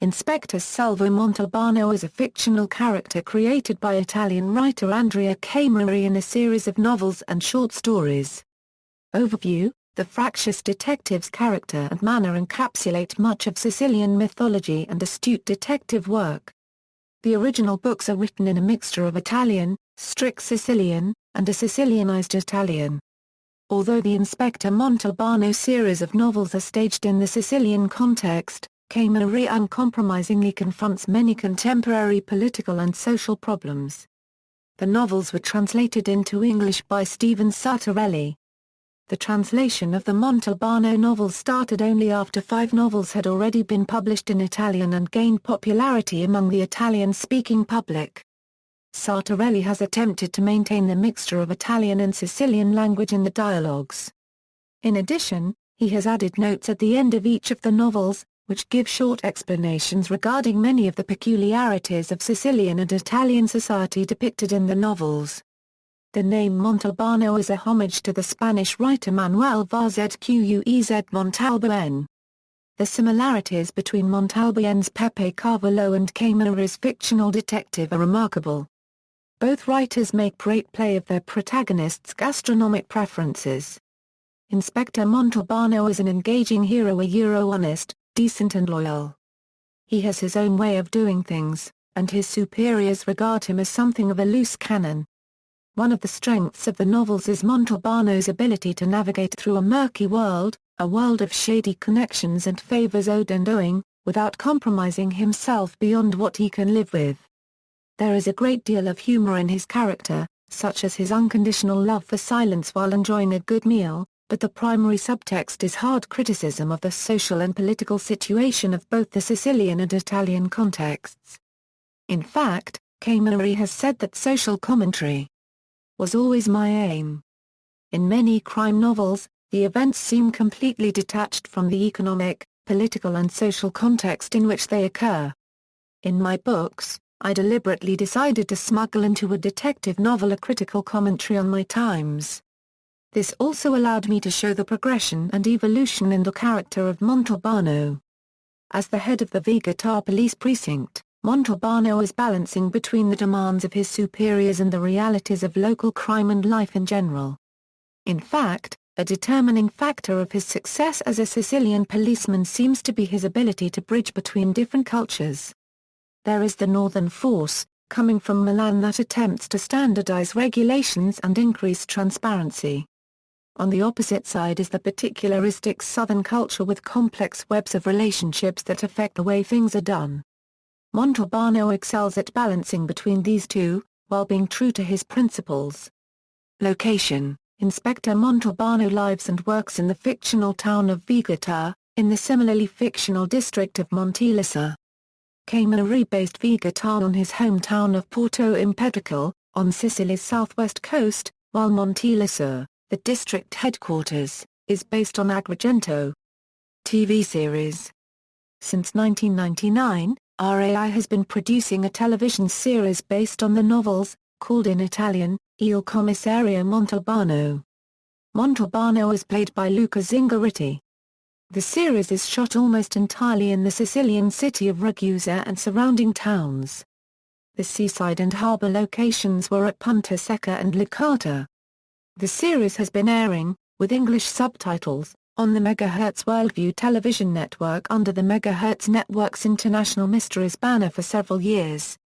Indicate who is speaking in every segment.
Speaker 1: Inspector Salvo Montalbano is a fictional character created by Italian writer Andrea Camilleri in a series of novels and short stories. Overview: the fractious detective's character and manner encapsulate much of Sicilian mythology and astute detective work. The original books are written in a mixture of Italian, strict Sicilian, and a Sicilianized Italian. Although the Inspector Montalbano series of novels are staged in the Sicilian context, Camilleri uncompromisingly confronts many contemporary political and social problems. The novels were translated into English by Stephen Sartorelli. The translation of the Montalbano novels started only after 5 novels had already been published in Italian and gained popularity among the Italian-speaking public. Sartorelli has attempted to maintain the mixture of Italian and Sicilian language in the dialogues. In addition, he has added notes at the end of each of the novels, which give short explanations regarding many of the peculiarities of Sicilian and Italian society depicted in the novels. The name Montalbano is a homage to the Spanish writer Manuel Vázquez Montalbán. The similarities between Montalbán's Pepe Carvalho and Camilleri's fictional detective are remarkable. Both writers make great play of their protagonists' gastronomic preferences. Inspector Montalbano is an engaging hero, honest, decent and loyal. He has his own way of doing things, and his superiors regard him as something of a loose cannon. One of the strengths of the novels is Montalbano's ability to navigate through a murky world, a world of shady connections and favors owed and owing, without compromising himself beyond what he can live with. There is a great deal of humor in his character, such as his unconditional love for silence while enjoying a good meal, but the primary subtext is hard criticism of the social and political situation of both the Sicilian and Italian contexts. In fact, Camilleri has said that social commentary was always my aim. In many crime novels, the events seem completely detached from the economic, political and social context in which they occur. In my books, I deliberately decided to smuggle into a detective novel a critical commentary on my times. This also allowed me to show the progression and evolution in the character of Montalbano. As the head of the Vigata police precinct, Montalbano is balancing between the demands of his superiors and the realities of local crime and life in general. In fact, a determining factor of his success as a Sicilian policeman seems to be his ability to bridge between different cultures. There is the northern force, coming from Milan, that attempts to standardize regulations and increase transparency. On the opposite side is the particularistic southern culture with complex webs of relationships that affect the way things are done. Montalbano excels at balancing between these two, while being true to his principles. Location: Inspector Montalbano lives and works in the fictional town of Vigata, in the similarly fictional district of Montilisa. Camilleri based Vigata on his hometown of Porto Empedocle, on Sicily's southwest coast, while Montilisa, the district headquarters, is based on Agrigento. TV series. Since 1999, RAI has been producing a television series based on the novels, called in Italian, Il Commissario Montalbano. Montalbano is played by Luca Zingaretti. The series is shot almost entirely in the Sicilian city of Ragusa and surrounding towns. The seaside and harbour locations were at Punta Secca and Licata. The series has been airing, with English subtitles, on the Megahertz Worldview television network under the Megahertz Network's International Mysteries banner for several years.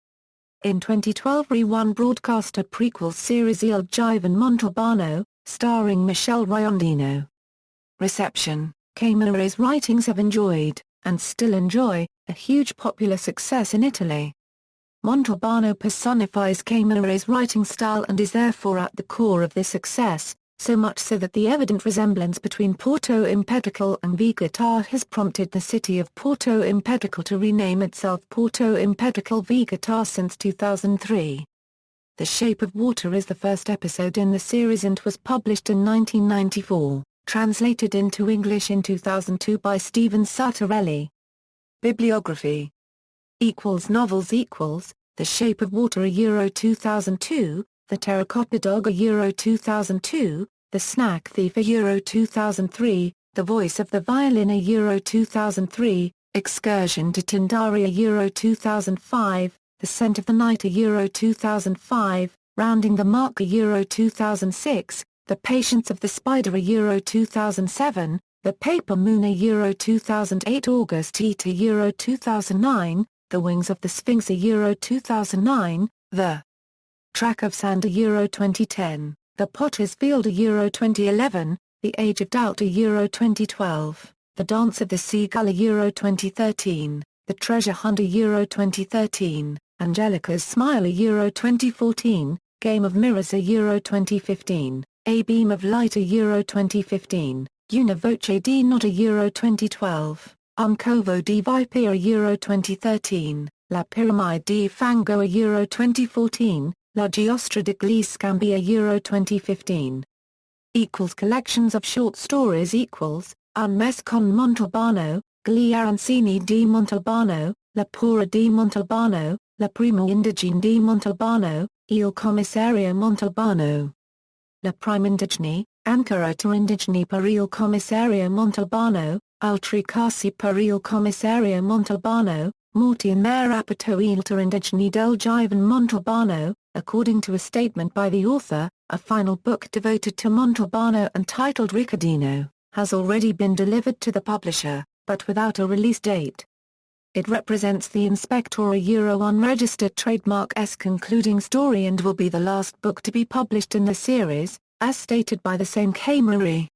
Speaker 1: In 2012, Re1 broadcast a prequel series Il Giovane Montalbano, starring Michele Riondino. Reception: Camilleri's writings have enjoyed, and still enjoy, a huge popular success in Italy. Montalbano personifies Camilleri's writing style and is therefore at the core of this success, so much so that the evident resemblance between Porto Empedocle and Vigata has prompted the city of Porto Empedocle to rename itself Porto Empedocle Vigata since 2003. The Shape of Water is the first episode in the series and was published in 1994, translated into English in 2002 by Stephen Sartorelli. Bibliography. Novels The Shape of Water Euro 2002, The Terracotta Dog Euro 2002, The Snack Thief Euro 2003, The Voice of the Violin Euro 2003, Excursion to Tindaria Euro 2005, The Scent of the Night Euro 2005, Rounding the Mark Euro 2006, The Patience of the Spider Euro 2007, The Paper Moon Euro 2008, August Heat Euro 2009, The Wings of the Sphinx Euro 2009, The Track of Sand Euro 2010, The Potter's Field Euro 2011, The Age of Doubt Euro 2012, The Dance of the Seagull Euro 2013, The Treasure Hunt Euro 2013, Angelica's Smile Euro 2014, Game of Mirrors Euro 2015, A Beam of Light Euro 2015, Una Voce di Notte Euro 2012, Un Covo di Vipera Euro 2013, La Piramide di Fango Euro 2014, La Giostra degli Scambi Euro 2015. Collections of short stories Un mes con Montalbano, Gli Arancini di Montalbano, La Pura di Montalbano, La Prima Indigene di Montalbano, Il Commissario Montalbano. La Prima Indigene, Anchorata Indigene per il Commissario Montalbano, Altri casi per il Commissario Montalbano, Morti in mare apito il ter Indigene del Giovane Montalbano. According to a statement by the author, a final book devoted to Montalbano entitled Riccardino has already been delivered to the publisher, but without a release date. It represents the Inspector Euro unregistered trademark-s concluding story and will be the last book to be published in the series, as stated by the same Camilleri.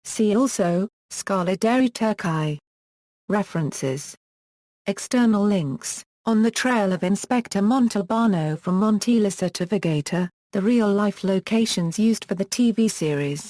Speaker 1: See also, Scala dei Turchi. References. External links. On the Trail of Inspector Montalbano from Montelisa to Vigata, the real-life locations used for the TV series.